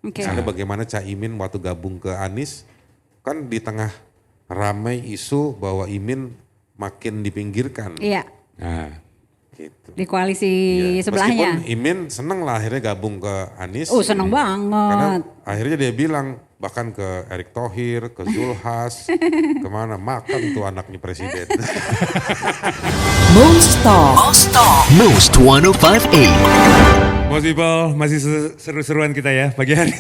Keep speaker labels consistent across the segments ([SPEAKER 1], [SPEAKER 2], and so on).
[SPEAKER 1] Misalnya bagaimana Caimin waktu gabung ke Anies, kan di tengah ramai isu bahwa Imin makin dipinggirkan.
[SPEAKER 2] Iya.
[SPEAKER 1] Nah, gitu.
[SPEAKER 2] Di koalisi
[SPEAKER 1] Iya.
[SPEAKER 2] sebelahnya.
[SPEAKER 1] Meskipun Imin seneng lah akhirnya gabung ke Anies.
[SPEAKER 2] Oh seneng banget.
[SPEAKER 1] Karena akhirnya dia bilang bahkan ke Erick Thohir, ke Zulhas, kemana makan tuh anaknya presiden.
[SPEAKER 3] Most Talk. Most 1058.
[SPEAKER 4] Most people, masih seru-seruan kita ya pagi hari.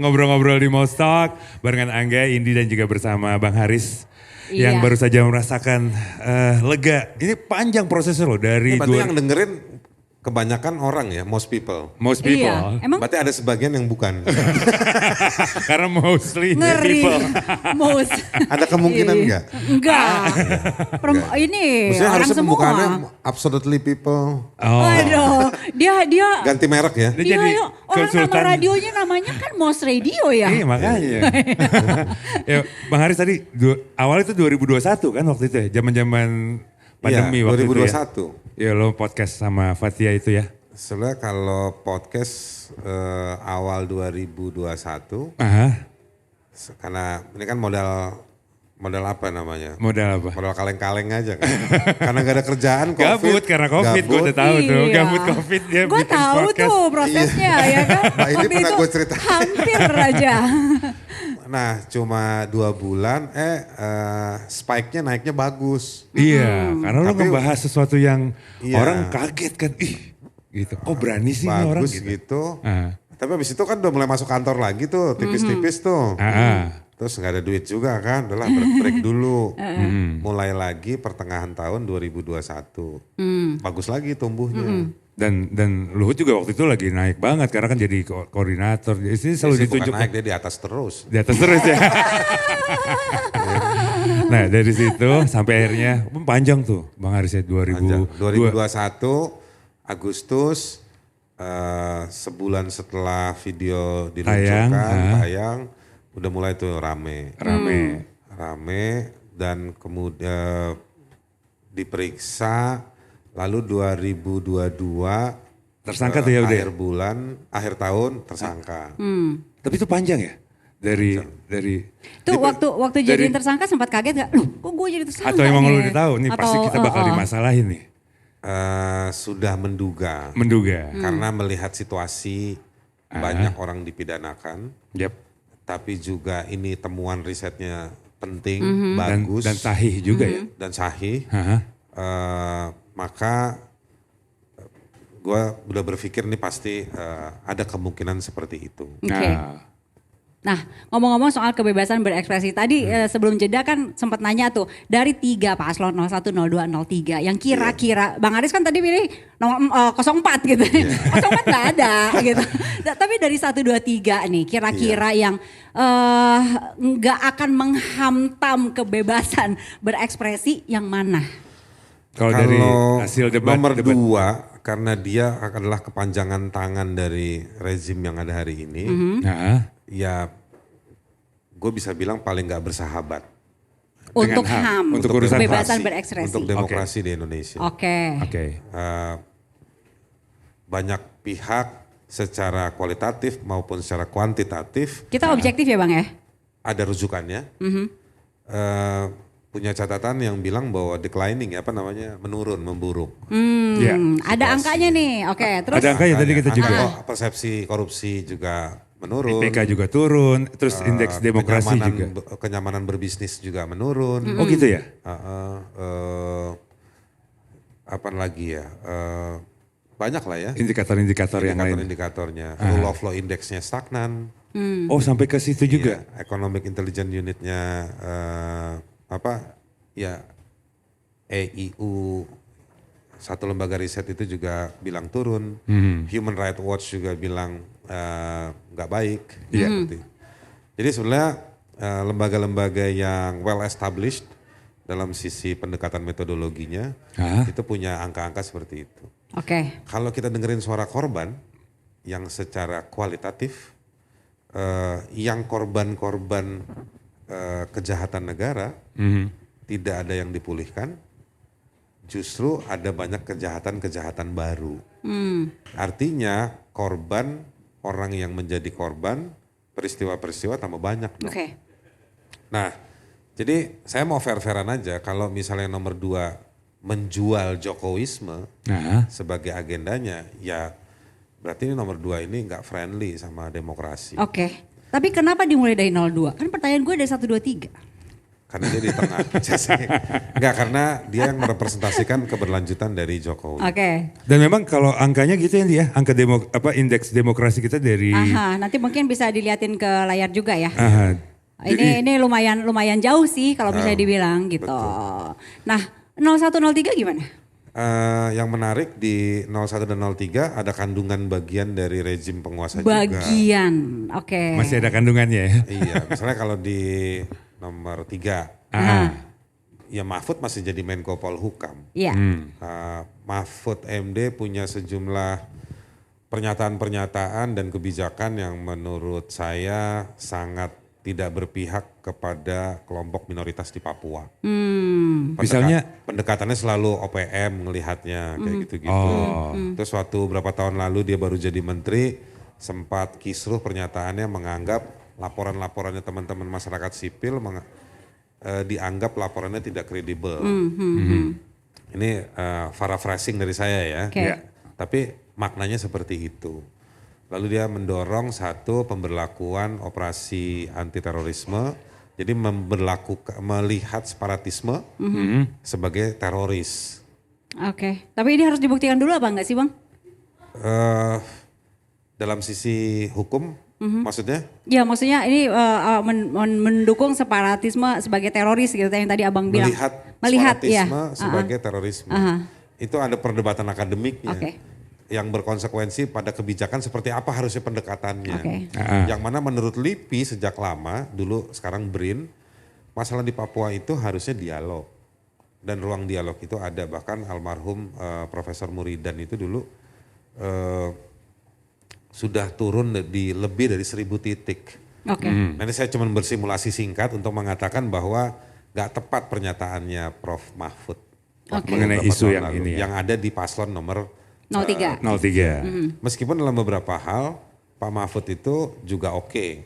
[SPEAKER 4] Ngobrol-ngobrol di Most Talk barengan Angga, Indi dan juga bersama Bang Haris. Yang baru saja merasakan lega. Ini panjang prosesnya loh dari...
[SPEAKER 1] Berarti yang dengerin kebanyakan orang ya, most people.
[SPEAKER 4] Most people.
[SPEAKER 2] Iya, emang
[SPEAKER 1] Berarti ada sebagian yang bukan.
[SPEAKER 4] Karena mostly
[SPEAKER 2] ngeri.
[SPEAKER 4] people.
[SPEAKER 2] Most.
[SPEAKER 1] Ada kemungkinan enggak?
[SPEAKER 2] Enggak. Ini
[SPEAKER 1] Maksudnya
[SPEAKER 2] orang
[SPEAKER 1] harusnya
[SPEAKER 2] semua.
[SPEAKER 1] pembukaannya absolutely people.
[SPEAKER 4] Oh.
[SPEAKER 2] Waduh, dia
[SPEAKER 1] Ganti merek ya.
[SPEAKER 4] Dia
[SPEAKER 2] iya,
[SPEAKER 4] jadi
[SPEAKER 2] yuk, orang nama
[SPEAKER 4] konsultan.
[SPEAKER 2] radionya namanya kan Most Radio ya.
[SPEAKER 4] Iya makanya. Ya, Bang Haris tadi awal itu 2021 kan waktu itu ya, zaman-zaman pandemi
[SPEAKER 1] Iya,
[SPEAKER 4] waktu itu ya.
[SPEAKER 1] 2021.
[SPEAKER 4] Ya lo podcast sama Fathia itu ya.
[SPEAKER 1] Sebenarnya kalau podcast awal 2021,
[SPEAKER 4] Aha,
[SPEAKER 1] karena ini kan modal apa namanya?
[SPEAKER 4] modal apa?
[SPEAKER 1] Modal kaleng-kaleng aja kan. Karena gak ada kerjaan, COVID.
[SPEAKER 4] Gabut karena COVID, gue udah tahu tuh.
[SPEAKER 2] Iya.
[SPEAKER 4] Gabut COVID dia
[SPEAKER 2] Gue
[SPEAKER 4] bikin
[SPEAKER 2] tahu
[SPEAKER 4] podcast.
[SPEAKER 2] tuh prosesnya ya kan.
[SPEAKER 1] Nah, ini
[SPEAKER 2] Waktu
[SPEAKER 1] pernah
[SPEAKER 2] itu
[SPEAKER 1] gue cerita.
[SPEAKER 2] hampir aja.
[SPEAKER 1] Nah cuma 2 bulan, spike-nya naiknya bagus.
[SPEAKER 4] Iya, karena lo
[SPEAKER 1] Tapi-
[SPEAKER 4] ngebahas sesuatu yang
[SPEAKER 1] Iya.
[SPEAKER 4] orang kaget kan. Ih, gitu. Kok berani sih ini orang
[SPEAKER 1] Bagus
[SPEAKER 4] gitu.
[SPEAKER 1] gitu.
[SPEAKER 4] Ah.
[SPEAKER 1] Tapi habis itu kan udah mulai masuk kantor lagi tuh, tipis-tipis tuh.
[SPEAKER 4] Ah.
[SPEAKER 1] Terus gak ada duit juga kan, udahlah break dulu. Mulai lagi pertengahan tahun 2021. Bagus lagi tumbuhnya.
[SPEAKER 4] Dan Luhut juga waktu itu lagi naik banget karena kan jadi koordinator. Jadi selalu
[SPEAKER 1] Sih, bukan
[SPEAKER 4] ditunjuk
[SPEAKER 1] naik, dia di atas terus.
[SPEAKER 4] di atas terus ya. Nah dari situ sampai akhirnya panjang tuh Bang Haris ya 2000.
[SPEAKER 1] 2021 Agustus, sebulan setelah video diluncurkan, tayang, udah mulai tuh rame. Rame dan kemudian diperiksa, lalu 2022
[SPEAKER 4] Tersangka tuh ya udah ya?
[SPEAKER 1] akhir tahun tersangka.
[SPEAKER 4] Tapi itu panjang ya dari
[SPEAKER 2] Tuh waktu jadiin tersangka sempat kaget gak? Loh kok gue jadi tersangka
[SPEAKER 4] atau emang
[SPEAKER 2] ya?
[SPEAKER 4] lu udah tahu nih pasti
[SPEAKER 2] Atau,
[SPEAKER 4] kita bakal dimasalahin nih.
[SPEAKER 1] Sudah menduga.
[SPEAKER 4] Karena
[SPEAKER 1] Karena melihat situasi banyak orang dipidanakan.
[SPEAKER 4] yep.
[SPEAKER 1] Tapi juga ini temuan risetnya penting, bagus.
[SPEAKER 4] Dan sahih juga ya.
[SPEAKER 1] Dan sahih.
[SPEAKER 4] Haha.
[SPEAKER 1] Maka gue udah berpikir nih pasti ada kemungkinan seperti itu.
[SPEAKER 2] Oke. Nah, ngomong-ngomong soal kebebasan berekspresi tadi sebelum jeda kan sempat nanya tuh dari 3 paslon 01, 02, 03 yang kira-kira Bang Haris kan tadi pilih nomor 04 gitu. 04 nggak ada gitu. Tapi dari 1, 2, 3 nih kira-kira yang nggak akan menghantam kebebasan berekspresi yang mana?
[SPEAKER 4] Kalau dari hasil debat
[SPEAKER 1] nomor 2 karena dia adalah kepanjangan tangan dari rezim yang ada hari ini.
[SPEAKER 4] Nah,
[SPEAKER 1] Ya gue bisa bilang paling gak bersahabat.
[SPEAKER 2] Untuk
[SPEAKER 4] HAM,
[SPEAKER 2] HAM,
[SPEAKER 4] untuk urusan
[SPEAKER 2] kebebasan
[SPEAKER 1] demokrasi,
[SPEAKER 2] berekspresi.
[SPEAKER 1] Untuk demokrasi di Indonesia.
[SPEAKER 2] Oke.
[SPEAKER 1] Banyak pihak secara kualitatif maupun secara kuantitatif
[SPEAKER 2] Kita objektif ya Bang ya?
[SPEAKER 1] ada rujukannya. Punya catatan yang bilang bahwa declining menurun, memburuk.
[SPEAKER 4] ya.
[SPEAKER 2] Ada angkanya nih. Oke, terus
[SPEAKER 4] Ada angkanya tadi kita juga.
[SPEAKER 1] Persepsi korupsi juga menurun.
[SPEAKER 4] IPK juga turun, terus indeks demokrasi juga.
[SPEAKER 1] Kenyamanan berbisnis juga menurun.
[SPEAKER 4] Oh gitu ya?
[SPEAKER 1] Apa lagi ya? Banyak lah ya.
[SPEAKER 4] Indikator-indikator yang lain.
[SPEAKER 1] Indikatornya. Rule of law indexnya stagnan.
[SPEAKER 4] Oh sampai ke situ juga?
[SPEAKER 1] Iya, Economic Intelligence Unitnya EIU, satu lembaga riset itu juga bilang turun. Human Rights Watch juga bilang nggak baik. Seperti. Jadi sebenarnya lembaga-lembaga yang well established dalam sisi pendekatan metodologinya itu punya angka-angka seperti itu.
[SPEAKER 2] Oke.
[SPEAKER 1] Kalau kita dengerin suara korban yang secara kualitatif, yang korban-korban kejahatan negara tidak ada yang dipulihkan, justru ada banyak kejahatan-kejahatan baru. Artinya korban orang yang menjadi korban, peristiwa-peristiwa tambah banyak dong.
[SPEAKER 2] Oke.
[SPEAKER 1] Nah, jadi saya mau fair-fairan aja kalau misalnya nomor 2 menjual Jokowisme
[SPEAKER 4] Nah,
[SPEAKER 1] sebagai agendanya, ya berarti ini nomor 2 ini nggak friendly sama demokrasi.
[SPEAKER 2] Oke. Tapi kenapa dimulai dari 02? Kan pertanyaan gue dari 1, 2, 3.
[SPEAKER 1] Karena dia di tengah. Enggak, karena dia yang merepresentasikan keberlanjutan dari Jokowi.
[SPEAKER 2] Oke.
[SPEAKER 4] dan memang kalau angkanya gitu ya, angka indeks demokrasi kita dari
[SPEAKER 2] Aha, nanti mungkin bisa diliatin ke layar juga ya.
[SPEAKER 4] Aha.
[SPEAKER 2] Ini lumayan jauh sih kalau bisa dibilang gitu.
[SPEAKER 1] betul.
[SPEAKER 2] Nah, 01, 03 gimana?
[SPEAKER 1] Yang menarik di 01 dan 03 ada kandungan bagian dari rezim penguasa juga.
[SPEAKER 2] Bagian. Oke.
[SPEAKER 4] Masih ada kandungannya ya.
[SPEAKER 1] Iya, misalnya kalau di nomor 3, ya Mahfud masih jadi Menko Polhukam.
[SPEAKER 2] Iya.
[SPEAKER 1] Mahfud MD punya sejumlah pernyataan-pernyataan dan kebijakan yang menurut saya sangat tidak berpihak kepada kelompok minoritas di Papua.
[SPEAKER 4] Misalnya?
[SPEAKER 1] Pendekatannya selalu OPM ngelihatnya kayak gitu-gitu. Terus berapa tahun lalu dia baru jadi menteri, sempat kisruh pernyataannya menganggap laporan-laporannya teman-teman masyarakat sipil dianggap laporannya tidak kredibel. Ini paraphrasing dari saya ya.
[SPEAKER 2] Oke.
[SPEAKER 1] Ya. Tapi maknanya seperti itu. Lalu dia mendorong satu pemberlakuan operasi anti terorisme, jadi melihat separatisme sebagai teroris.
[SPEAKER 2] Oke. Tapi ini harus dibuktikan dulu apa enggak sih Bang?
[SPEAKER 1] Dalam sisi hukum, maksudnya?
[SPEAKER 2] Ya maksudnya ini mendukung separatisme sebagai teroris gitu yang tadi Abang bilang.
[SPEAKER 1] Melihat
[SPEAKER 2] ya.
[SPEAKER 1] separatisme sebagai terorisme. Itu ada perdebatan akademiknya.
[SPEAKER 2] Oke.
[SPEAKER 1] Yang berkonsekuensi pada kebijakan seperti apa harusnya pendekatannya.
[SPEAKER 2] Oke.
[SPEAKER 1] Yang mana menurut LIPI sejak lama, dulu sekarang BRIN, masalah di Papua itu harusnya dialog. Dan ruang dialog itu ada, bahkan almarhum Profesor Muridan itu dulu sudah turun di lebih dari 1.000 titik.
[SPEAKER 2] Oke.
[SPEAKER 1] Nanti saya cuma bersimulasi singkat untuk mengatakan bahwa gak tepat pernyataannya Prof. Mahfud.
[SPEAKER 4] Mengenai isu yang ini ya.
[SPEAKER 1] Yang ada di paslon nomor
[SPEAKER 2] 03.
[SPEAKER 4] 03.
[SPEAKER 1] Meskipun dalam beberapa hal Pak Mahfud itu juga oke.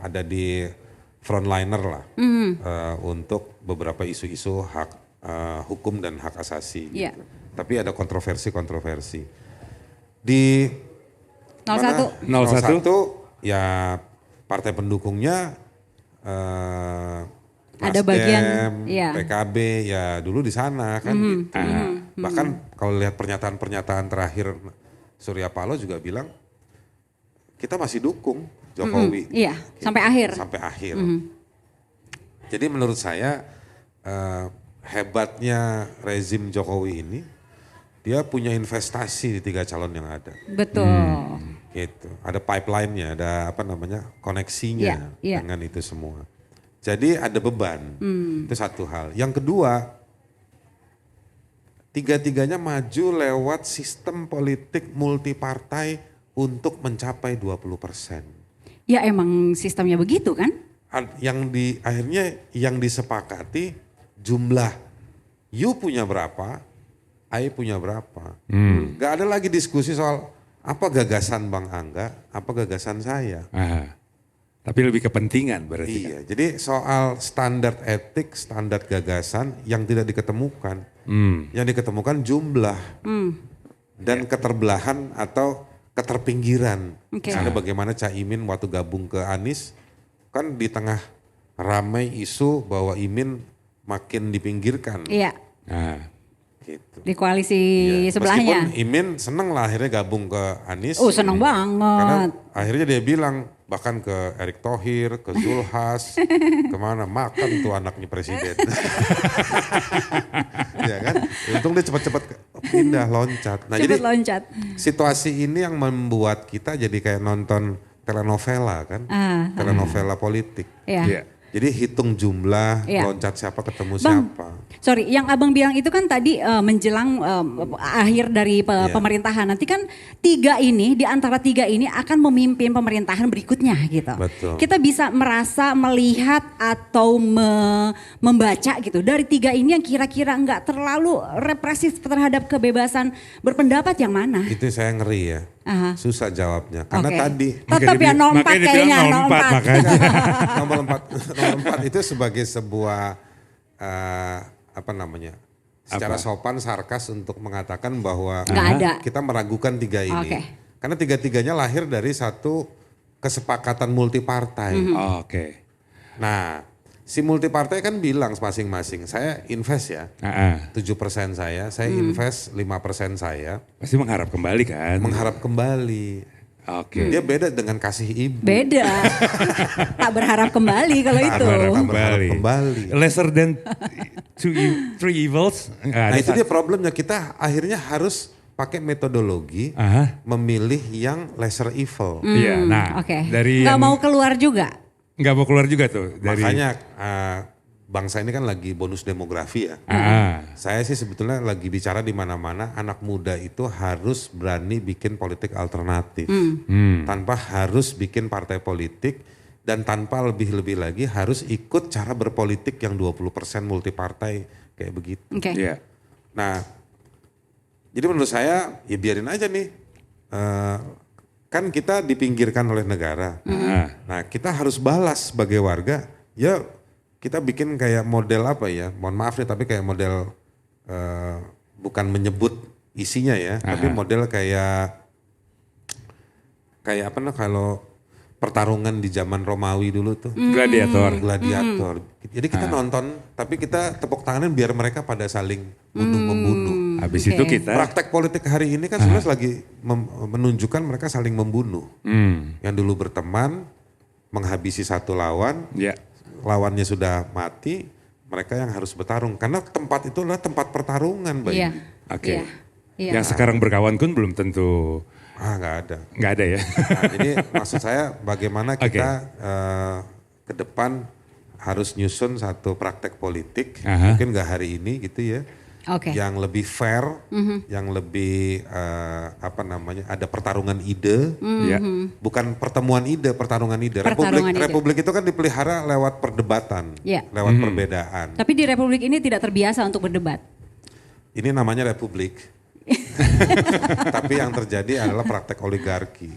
[SPEAKER 1] Ada di frontliner lah untuk beberapa isu-isu hak hukum dan hak asasi.
[SPEAKER 2] Iya.
[SPEAKER 1] Gitu. Tapi ada kontroversi. Di
[SPEAKER 2] 01.
[SPEAKER 1] 01 ya partai pendukungnya
[SPEAKER 2] Ada
[SPEAKER 1] Nasdem,
[SPEAKER 2] bagian, iya.
[SPEAKER 1] PKB ya dulu di sana kan gitu. Bahkan kalau lihat pernyataan-pernyataan terakhir Surya Paloh juga bilang kita masih dukung Jokowi.
[SPEAKER 2] Iya,
[SPEAKER 1] Gitu.
[SPEAKER 2] sampai akhir.
[SPEAKER 1] Sampai akhir. Jadi menurut saya hebatnya rezim Jokowi ini dia punya investasi di 3 calon yang ada.
[SPEAKER 2] Betul.
[SPEAKER 1] Gitu. Ada pipeline-nya, ada koneksinya
[SPEAKER 2] Iya.
[SPEAKER 1] dengan itu semua. Jadi ada beban, itu satu hal. Yang kedua, tiga-tiganya maju lewat sistem politik multipartai untuk mencapai 20%.
[SPEAKER 2] Ya emang sistemnya begitu kan?
[SPEAKER 1] Akhirnya yang disepakati jumlah you punya berapa, I punya berapa. Gak ada lagi diskusi soal apa gagasan Bang Angga, apa gagasan saya.
[SPEAKER 4] Tapi lebih kepentingan berarti.
[SPEAKER 1] Iya, jadi soal standar etik, standar gagasan yang tidak diketemukan. Yang diketemukan jumlah dan keterbelahan atau keterpinggiran.
[SPEAKER 2] Oke.
[SPEAKER 1] Misalnya bagaimana Caimin waktu gabung ke Anies, kan di tengah ramai isu bahwa Imin makin dipinggirkan.
[SPEAKER 2] Iya.
[SPEAKER 1] Gitu.
[SPEAKER 2] Di koalisi
[SPEAKER 1] Iya,
[SPEAKER 2] sebelahnya.
[SPEAKER 1] meskipun Imin seneng lah akhirnya gabung ke Anies.
[SPEAKER 2] Oh seneng
[SPEAKER 1] Karena
[SPEAKER 2] banget.
[SPEAKER 1] akhirnya dia bilang bahkan ke Erick Thohir, ke Zulhas, kemana makan tuh anaknya presiden. Ya kan, untung dia cepat-cepat pindah loncat. Nah
[SPEAKER 2] Cepet
[SPEAKER 1] jadi
[SPEAKER 2] loncat.
[SPEAKER 1] situasi ini yang membuat kita jadi kayak nonton telenovela kan, telenovela politik.
[SPEAKER 2] Iya.
[SPEAKER 4] Iya.
[SPEAKER 1] Jadi hitung jumlah,
[SPEAKER 2] Iya.
[SPEAKER 1] loncat siapa ketemu
[SPEAKER 2] Bang,
[SPEAKER 1] siapa.
[SPEAKER 2] sorry, yang abang bilang itu kan tadi menjelang akhir dari
[SPEAKER 1] Iya.
[SPEAKER 2] pemerintahan. Nanti kan di antara tiga ini akan memimpin pemerintahan berikutnya gitu.
[SPEAKER 1] Betul.
[SPEAKER 2] Kita bisa merasa, melihat atau membaca gitu. Dari tiga ini yang kira-kira nggak terlalu represif terhadap kebebasan berpendapat yang mana?
[SPEAKER 1] Itu saya ngeri ya. Susah jawabnya. Karena
[SPEAKER 2] Oke.
[SPEAKER 1] tadi
[SPEAKER 2] Tetap ya 04
[SPEAKER 4] makanya dia
[SPEAKER 2] kayaknya
[SPEAKER 4] bilang 04 makanya.
[SPEAKER 1] nomor 4 itu sebagai sebuah apa namanya? Secara sopan sarkas untuk mengatakan bahwa
[SPEAKER 2] Nggak ada.
[SPEAKER 1] kita meragukan tiga ini.
[SPEAKER 2] Oke.
[SPEAKER 1] Karena tiga-tiganya lahir dari satu kesepakatan multipartai.
[SPEAKER 4] Oke.
[SPEAKER 1] Nah, si multipartai kan bilang masing-masing, saya invest ya, 7% saya invest 5% saya.
[SPEAKER 4] Pasti mengharap kembali kan?
[SPEAKER 1] Mengharap kembali.
[SPEAKER 4] Oke.
[SPEAKER 1] Dia beda dengan kasih ibu.
[SPEAKER 2] Beda. Tak berharap kembali kalau
[SPEAKER 1] Tak
[SPEAKER 2] itu.
[SPEAKER 1] berharap kembali.
[SPEAKER 4] Lesser than three evils.
[SPEAKER 1] Nah itu dia problemnya, kita akhirnya harus pakai metodologi memilih yang lesser evil.
[SPEAKER 4] Iya, nah
[SPEAKER 2] Oke.
[SPEAKER 4] dari
[SPEAKER 2] Nggak
[SPEAKER 4] yang-
[SPEAKER 2] mau keluar juga.
[SPEAKER 4] nggak mau keluar juga tuh dari.
[SPEAKER 1] Makanya bangsa ini kan lagi bonus demografi ya. Saya sih sebetulnya lagi bicara di mana-mana anak muda itu harus berani bikin politik alternatif. Tanpa harus bikin partai politik dan tanpa lebih-lebih lagi harus ikut cara berpolitik yang 20% multipartai kayak begitu.
[SPEAKER 2] Oke.
[SPEAKER 4] Iya.
[SPEAKER 1] Nah, jadi menurut saya ya biarin aja nih. Kan kita dipinggirkan oleh negara. Nah, kita harus balas sebagai warga. Ya, kita bikin kayak model apa ya? Mohon maaf nih, tapi kayak model bukan menyebut isinya ya, tapi model kayak apa nah kalau pertarungan di zaman Romawi dulu tuh. Gladiator. Jadi kita nonton, tapi kita tepuk tanganin biar mereka pada saling bunuh-membunuh.
[SPEAKER 4] Habis
[SPEAKER 2] Oke.
[SPEAKER 4] itu kita.
[SPEAKER 1] Praktek politik hari ini kan sebenarnya lagi menunjukkan mereka saling membunuh. Yang dulu berteman, menghabisi satu lawan,
[SPEAKER 4] Ya.
[SPEAKER 1] lawannya sudah mati, mereka yang harus bertarung. Karena tempat itu adalah tempat pertarungan, Mbak.
[SPEAKER 2] Iya.
[SPEAKER 4] Oke.
[SPEAKER 2] Iya. Iya.
[SPEAKER 4] Yang sekarang berkawan pun belum tentu.
[SPEAKER 1] Nggak ada.
[SPEAKER 4] Nggak ada ya.
[SPEAKER 1] Nah, jadi maksud saya bagaimana kita ke depan harus nyusun satu praktek politik, mungkin nggak hari ini gitu ya.
[SPEAKER 2] Oke.
[SPEAKER 1] Yang lebih fair, yang lebih apa namanya, ada pertarungan ide,
[SPEAKER 4] Ya.
[SPEAKER 1] bukan pertemuan ide, pertarungan ide.
[SPEAKER 2] Pertarungan ide.
[SPEAKER 1] Republik itu kan dipelihara lewat perdebatan,
[SPEAKER 2] Iya.
[SPEAKER 1] lewat perbedaan.
[SPEAKER 2] Tapi di Republik ini tidak terbiasa untuk berdebat.
[SPEAKER 1] Ini namanya republik. Tapi yang terjadi adalah praktek oligarki,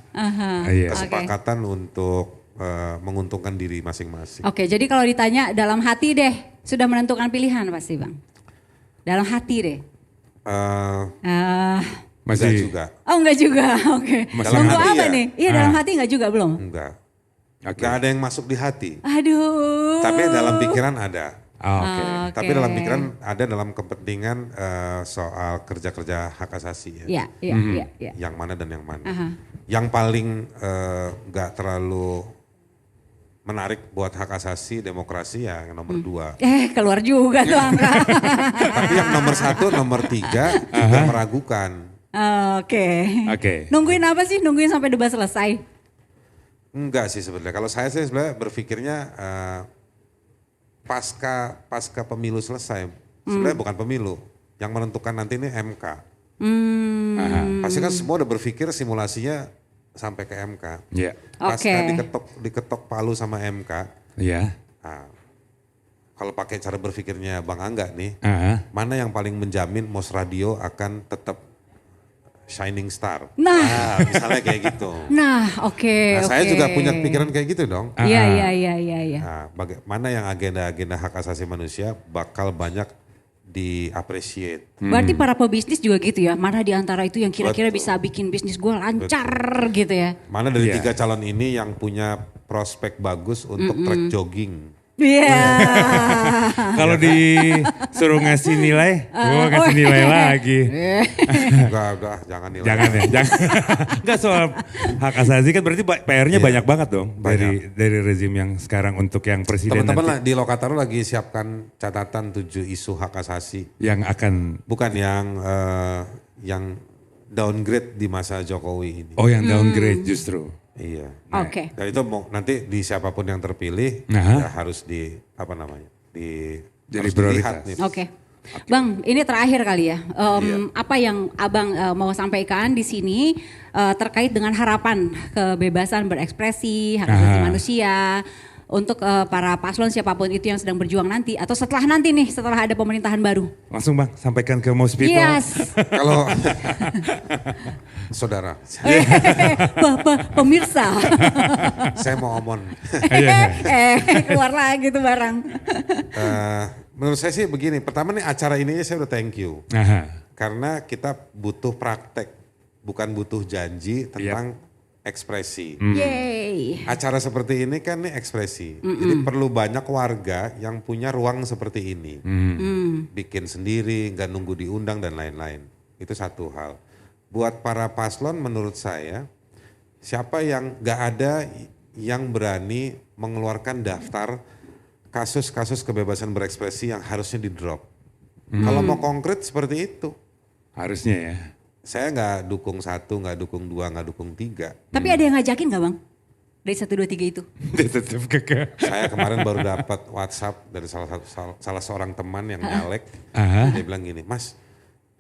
[SPEAKER 4] Iya.
[SPEAKER 1] kesepakatan untuk menguntungkan diri masing-masing.
[SPEAKER 2] Oke, jadi kalau ditanya dalam hati deh, sudah menentukan pilihan pasti Bang? Dalam hati deh?
[SPEAKER 1] Masih
[SPEAKER 4] Masih
[SPEAKER 1] juga,
[SPEAKER 2] Oh enggak juga, oke.
[SPEAKER 4] Masih
[SPEAKER 2] Nunggu
[SPEAKER 1] hati
[SPEAKER 2] apa
[SPEAKER 1] ya?
[SPEAKER 2] nih? Iya dalam hati enggak juga belum?
[SPEAKER 1] enggak.
[SPEAKER 4] Oke.
[SPEAKER 1] Nggak ada yang masuk di hati,
[SPEAKER 2] Aduh.
[SPEAKER 1] tapi dalam pikiran ada.
[SPEAKER 4] Oke.
[SPEAKER 1] Tapi dalam pikiran ada dalam kepentingan soal kerja-kerja hak asasi ya.
[SPEAKER 2] Iya, iya, iya.
[SPEAKER 1] Yang mana dan yang mana. Yang paling nggak terlalu menarik buat hak asasi demokrasi ya yang nomor 2.
[SPEAKER 2] Keluar juga tuh angka.
[SPEAKER 1] Tapi yang nomor 1, nomor 3 juga meragukan.
[SPEAKER 2] Oke.
[SPEAKER 4] Oke.
[SPEAKER 2] Nungguin apa sih? Nungguin sampai debat selesai?
[SPEAKER 1] Enggak sih sebenarnya. Kalau saya sih sebenarnya berpikirnya pasca pemilu selesai. Sebenarnya bukan pemilu. Yang menentukan nanti ini MK. Pasti kan semua udah berpikir simulasinya sampai ke MK.
[SPEAKER 4] Iya.
[SPEAKER 1] Pasca
[SPEAKER 2] Oke.
[SPEAKER 1] diketok palu sama MK.
[SPEAKER 4] Iya.
[SPEAKER 1] Nah, kalau pakai cara berpikirnya Bang Angga nih, mana yang paling menjamin Mos Radio akan tetap shining star?
[SPEAKER 2] Nah.
[SPEAKER 1] Misalnya kayak gitu.
[SPEAKER 2] Nah, oke.
[SPEAKER 1] Nah, saya
[SPEAKER 2] oke.
[SPEAKER 1] juga punya pikiran kayak gitu dong.
[SPEAKER 2] Iya, iya, iya, iya.
[SPEAKER 1] Nah, bagaimana yang agenda-agenda hak asasi manusia bakal banyak di-appreciate.
[SPEAKER 2] Berarti para pebisnis juga gitu ya? Mana di antara itu yang kira-kira
[SPEAKER 1] Betul.
[SPEAKER 2] bisa bikin bisnis gue lancar gitu ya?
[SPEAKER 1] Mana dari
[SPEAKER 4] Iya.
[SPEAKER 1] 3 calon ini yang punya prospek bagus untuk track jogging?
[SPEAKER 2] Iya.
[SPEAKER 4] Kalau disuruh ngasih nilai, gua kasih nilai lagi.
[SPEAKER 1] Enggak, jangan nilai.
[SPEAKER 4] Jangan ya, jangan. Enggak soal hak asasi kan berarti PR-nya banyak banget dong dari rezim yang sekarang untuk yang presiden
[SPEAKER 1] Teman-teman
[SPEAKER 4] nanti
[SPEAKER 1] di Lokataru lagi siapkan catatan 7 isu hak asasi.
[SPEAKER 4] yang akan
[SPEAKER 1] Bukan yang downgrade di masa Jokowi ini.
[SPEAKER 4] yang downgrade justru.
[SPEAKER 1] Iya.
[SPEAKER 2] Oke.
[SPEAKER 1] Dan itu nanti di siapapun yang terpilih
[SPEAKER 4] Aha.
[SPEAKER 1] ya harus
[SPEAKER 4] Jadi
[SPEAKER 1] harus
[SPEAKER 4] prioritas.
[SPEAKER 1] dilihat nih.
[SPEAKER 2] Oke. Bang, ini terakhir kali ya.
[SPEAKER 1] Iya.
[SPEAKER 2] Apa yang Abang mau sampaikan di sini terkait dengan harapan kebebasan berekspresi, hak asasi manusia, untuk para paslon siapapun itu yang sedang berjuang nanti atau setelah nanti nih, setelah ada pemerintahan baru?
[SPEAKER 4] Langsung Bang, sampaikan ke most people.
[SPEAKER 2] Yes.
[SPEAKER 1] Kalau saudara,
[SPEAKER 2] Pemirsa.
[SPEAKER 1] saya mau omong.
[SPEAKER 2] Keluar lagi tuh barang.
[SPEAKER 1] Menurut saya sih begini, pertama nih acara ini saya udah thank you.
[SPEAKER 4] Aha.
[SPEAKER 1] Karena kita butuh praktek, bukan butuh janji tentang ekspresi.
[SPEAKER 2] Yeay.
[SPEAKER 1] Acara seperti ini kan nih ekspresi. Jadi perlu banyak warga yang punya ruang seperti ini. Bikin sendiri, nggak nunggu diundang dan lain-lain. Itu satu hal. Buat para paslon menurut saya, siapa yang nggak ada yang berani mengeluarkan daftar kasus-kasus kebebasan berekspresi yang harusnya di drop. Kalau mau konkret seperti itu.
[SPEAKER 4] Harusnya ya.
[SPEAKER 1] Saya nggak dukung 1, nggak dukung 2, nggak dukung 3.
[SPEAKER 2] Tapi ada yang ngajakin gak Bang? Dari 1, 2, 3 itu?
[SPEAKER 4] Dia tetap kekeh.
[SPEAKER 1] Saya kemarin baru dapat WhatsApp dari salah seorang teman yang nyalek.
[SPEAKER 4] Aha.
[SPEAKER 1] Dia bilang gini, Mas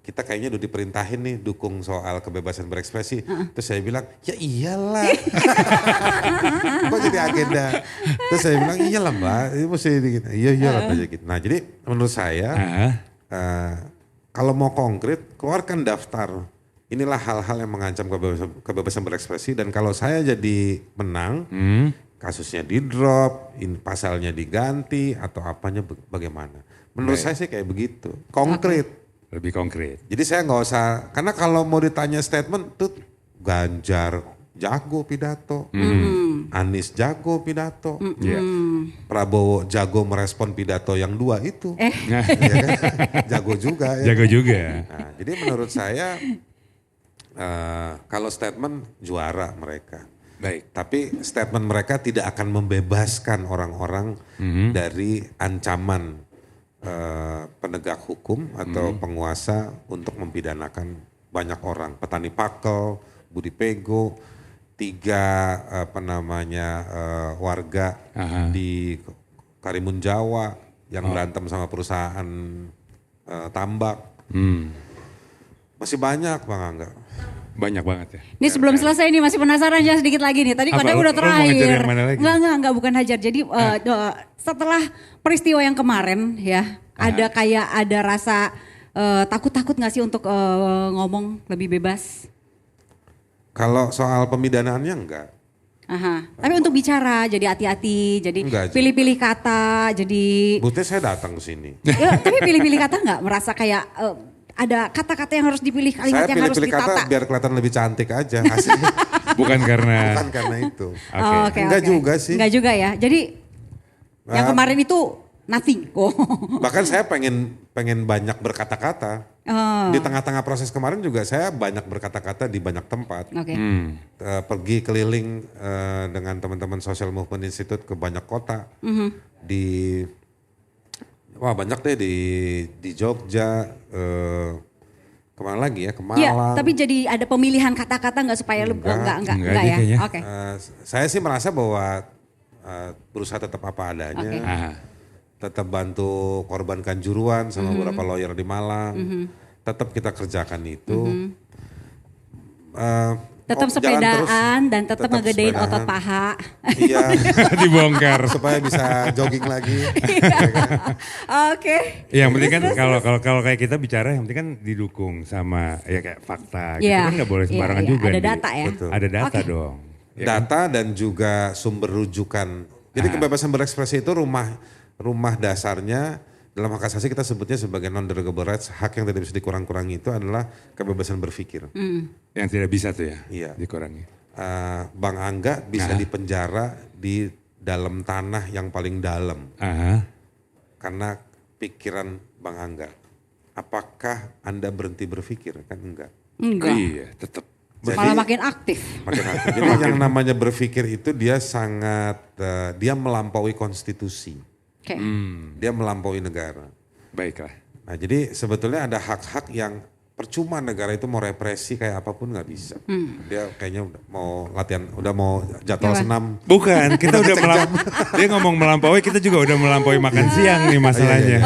[SPEAKER 1] kita kayaknya udah diperintahin nih dukung soal kebebasan berekspresi. Terus saya bilang, ya iyalah. Kok jadi agenda? Terus saya bilang, iyalah Mbak, ini mesti gitu. Iya aja gitu. Nah jadi menurut saya, kalau mau konkret, keluarkan daftar. Inilah hal-hal yang mengancam kebebasan berekspresi dan kalau saya jadi menang, kasusnya di drop, pasalnya diganti atau apanya bagaimana. Menurut saya sih kayak begitu, konkret.
[SPEAKER 4] Lebih konkret.
[SPEAKER 1] Jadi saya nggak usah, karena kalau mau ditanya statement tuh Ganjar jago pidato, Anies jago pidato, Prabowo jago merespon pidato yang 2 itu, ya kan? Jago juga. Ya.
[SPEAKER 4] Jago juga.
[SPEAKER 1] Nah, jadi menurut saya kalau statement juara mereka.
[SPEAKER 4] Baik.
[SPEAKER 1] Tapi statement mereka tidak akan membebaskan orang-orang dari ancaman penegak hukum atau penguasa untuk mempidanakan banyak orang. Petani Pakel, Budi Pego, 3 warga di Karimun Jawa yang berantem sama perusahaan tambak. Masih banyak Bang Angga.
[SPEAKER 4] Banyak banget ya.
[SPEAKER 2] Ini sebelum selesai nih masih penasaran aja sedikit lagi nih. Tadi kodenya udah
[SPEAKER 4] Lu mau ngejar
[SPEAKER 2] terakhir.
[SPEAKER 4] yang mana lagi?
[SPEAKER 2] Enggak bukan hajar. Jadi setelah peristiwa yang kemarin ya, ada rasa takut-takut nggak sih untuk ngomong lebih bebas?
[SPEAKER 1] Kalau soal pemidanaannya enggak.
[SPEAKER 2] Aha. Tapi untuk bicara jadi hati-hati, jadi
[SPEAKER 1] Enggak,
[SPEAKER 2] pilih-pilih kata, jadi
[SPEAKER 1] Buktinya saya datang ke sini.
[SPEAKER 2] ya, tapi pilih-pilih kata nggak merasa kayak ada kata-kata yang harus dipilih, kalimat
[SPEAKER 1] Saya
[SPEAKER 2] yang harus
[SPEAKER 1] pilih-pilih
[SPEAKER 2] ditata.
[SPEAKER 1] kata biar kelihatan lebih cantik aja hasilnya.
[SPEAKER 4] Bukan karena.
[SPEAKER 1] Bukan karena itu.
[SPEAKER 2] Oke.
[SPEAKER 1] Enggak juga sih.
[SPEAKER 2] Enggak juga ya. Jadi yang kemarin itu nothing. Oh.
[SPEAKER 1] Bahkan saya pengen banyak berkata-kata. Di tengah-tengah proses kemarin juga saya banyak berkata-kata di banyak tempat.
[SPEAKER 2] Oke.
[SPEAKER 1] Pergi keliling dengan teman-teman Social Movement Institute ke banyak kota. Banyak deh di Jogja, kemana lagi ya, ke
[SPEAKER 2] Iya,
[SPEAKER 1] Malang.
[SPEAKER 2] tapi jadi ada pemilihan kata-kata nggak supaya lu enggak
[SPEAKER 4] Enggak
[SPEAKER 2] ya.
[SPEAKER 4] deh kayaknya.
[SPEAKER 2] Oke.
[SPEAKER 1] Saya sih merasa bahwa berusaha tetap apa adanya.
[SPEAKER 2] Oke.
[SPEAKER 1] Tetap bantu korban Kanjuruhan sama beberapa lawyer di Malang. Tetap kita kerjakan itu.
[SPEAKER 2] Tetap
[SPEAKER 1] jalan
[SPEAKER 2] sepedaan
[SPEAKER 1] terus,
[SPEAKER 2] dan tetap ngegedein
[SPEAKER 1] sepedaan.
[SPEAKER 2] otot paha.
[SPEAKER 1] Iya,
[SPEAKER 4] Dibongkar.
[SPEAKER 1] supaya bisa jogging lagi.
[SPEAKER 2] Oke.
[SPEAKER 4] Yang penting kan kalau kayak kita bicara yang penting kan didukung sama ya kayak fakta gitu
[SPEAKER 2] Iya.
[SPEAKER 4] kan nggak boleh sembarangan
[SPEAKER 2] Iya,
[SPEAKER 4] juga.
[SPEAKER 2] ada
[SPEAKER 4] Di.
[SPEAKER 2] data ya.
[SPEAKER 1] Betul.
[SPEAKER 4] Ada data
[SPEAKER 2] Oke.
[SPEAKER 4] dong. Ya kan?
[SPEAKER 1] Data dan juga sumber rujukan. Jadi kebebasan berekspresi itu rumah dasarnya dalam hak asasi kita sebutnya sebagai non-derogable rights, hak yang tidak bisa dikurang-kurangi itu adalah kebebasan berpikir.
[SPEAKER 4] Yang tidak bisa tuh ya
[SPEAKER 1] Iya.
[SPEAKER 4] dikurangi.
[SPEAKER 1] Bang Angga bisa dipenjara di dalam tanah yang paling dalam
[SPEAKER 4] Aha.
[SPEAKER 1] karena pikiran Bang Angga. Apakah Anda berhenti berpikir? Kan enggak.
[SPEAKER 2] Enggak.
[SPEAKER 4] Iya tetap.
[SPEAKER 2] Malah makin aktif.
[SPEAKER 1] Makin aktif. Jadi yang namanya berpikir itu dia sangat, dia melampaui konstitusi.
[SPEAKER 2] Oke.
[SPEAKER 1] Dia melampaui negara.
[SPEAKER 4] Baiklah.
[SPEAKER 1] Nah jadi sebetulnya ada hak-hak yang percuma negara itu mau represi kayak apapun nggak bisa. Dia kayaknya udah mau latihan, udah mau jadwal
[SPEAKER 2] Gimana?
[SPEAKER 1] senam.
[SPEAKER 4] Bukan, kita udah dia ngomong melampaui, kita juga udah melampaui makan siang nih masalahnya.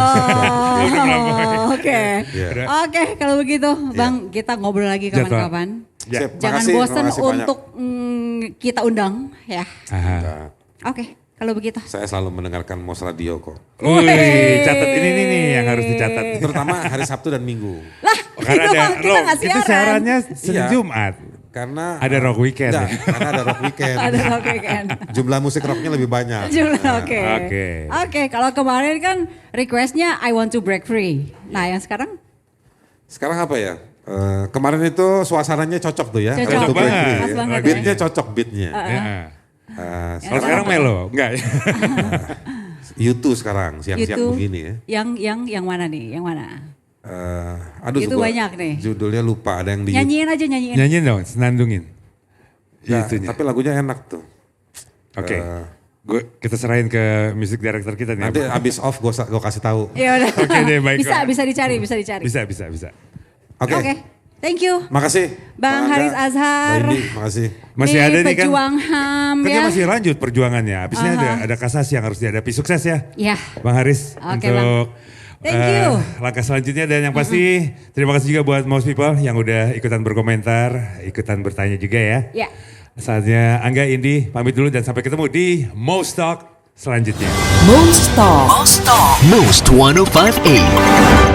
[SPEAKER 4] Udah melampaui.
[SPEAKER 2] Oke.
[SPEAKER 1] Iya.
[SPEAKER 2] Oke, kalau begitu Bang, kita ngobrol lagi kapan-kapan.
[SPEAKER 1] Sip,
[SPEAKER 2] Jangan
[SPEAKER 1] makasih,
[SPEAKER 2] bosan
[SPEAKER 1] makasih banyak.
[SPEAKER 2] untuk kita undang ya.
[SPEAKER 4] Aha.
[SPEAKER 1] Nah,
[SPEAKER 2] Oke, kalau begitu?
[SPEAKER 1] Saya selalu mendengarkan Mos Radio kok.
[SPEAKER 4] Wih, catat ini nih yang harus dicatat.
[SPEAKER 1] Terutama hari Sabtu dan Minggu.
[SPEAKER 2] Lah,
[SPEAKER 4] Karena
[SPEAKER 2] itu
[SPEAKER 4] ada
[SPEAKER 2] kan kita nggak
[SPEAKER 4] itu
[SPEAKER 2] siaran.
[SPEAKER 4] siarannya Senin
[SPEAKER 1] Iya.
[SPEAKER 4] Jumat.
[SPEAKER 1] Karena
[SPEAKER 4] Ada rock weekend
[SPEAKER 1] enggak,
[SPEAKER 4] ya?
[SPEAKER 1] karena ada rock weekend.
[SPEAKER 2] Ada oke kan.
[SPEAKER 1] Jumlah musik rocknya lebih banyak.
[SPEAKER 2] Oke.
[SPEAKER 4] Oke.
[SPEAKER 2] Oke, kalau kemarin kan requestnya I want to break free. Nah, yang sekarang?
[SPEAKER 1] Sekarang apa ya? Kemarin itu suasananya cocok tuh ya.
[SPEAKER 2] Cocok
[SPEAKER 1] Untuk
[SPEAKER 4] banget.
[SPEAKER 1] Break Free,
[SPEAKER 2] Pas
[SPEAKER 1] ya.
[SPEAKER 2] banget ya.
[SPEAKER 1] Beatnya cocok beatnya.
[SPEAKER 4] Ya.
[SPEAKER 1] Eh,
[SPEAKER 4] Kalau sekarang melo, enggak ya?
[SPEAKER 1] YouTube sekarang siang-siang
[SPEAKER 2] YouTube.
[SPEAKER 1] begini ya.
[SPEAKER 2] Yang mana nih? Yang mana?
[SPEAKER 1] Aduh,
[SPEAKER 2] Itu
[SPEAKER 1] gua
[SPEAKER 2] banyak nih.
[SPEAKER 1] Judulnya lupa, ada yang di YouTube.
[SPEAKER 2] Nyanyiin aja, nyanyiin.
[SPEAKER 4] Nyanyiin dong, senandungin.
[SPEAKER 1] Ya,
[SPEAKER 4] Itunya.
[SPEAKER 1] tapi lagunya enak tuh.
[SPEAKER 4] Oke.
[SPEAKER 1] Eh,
[SPEAKER 4] Kita serahin ke music director kita nih.
[SPEAKER 1] Nanti abis off gue kasih tahu.
[SPEAKER 2] Ya udah.
[SPEAKER 4] Oke deh, baik.
[SPEAKER 2] Bisa dicari.
[SPEAKER 4] Bisa.
[SPEAKER 1] Oke.
[SPEAKER 2] Oke. Thank you.
[SPEAKER 1] Makasih.
[SPEAKER 2] Bang
[SPEAKER 1] Angga,
[SPEAKER 2] Haris Azhar.
[SPEAKER 1] Mbak Indi, makasih.
[SPEAKER 4] Masih
[SPEAKER 2] Nih,
[SPEAKER 4] ada nih kan.
[SPEAKER 2] pejuang HAM
[SPEAKER 4] Kan
[SPEAKER 2] ya.
[SPEAKER 4] dia masih lanjut perjuangannya. Abisnya ada kasasi yang harus dihadapi. Sukses ya.
[SPEAKER 2] Iya.
[SPEAKER 4] Bang Haris
[SPEAKER 2] Oke,
[SPEAKER 4] untuk
[SPEAKER 2] Thank you.
[SPEAKER 4] langkah selanjutnya, dan yang pasti terima kasih juga buat most people yang udah ikutan berkomentar, ikutan bertanya juga ya.
[SPEAKER 2] Ya.
[SPEAKER 4] Saatnya Angga, Indi pamit dulu dan sampai ketemu di Most Talk selanjutnya.
[SPEAKER 3] Most Talk. Most 1058.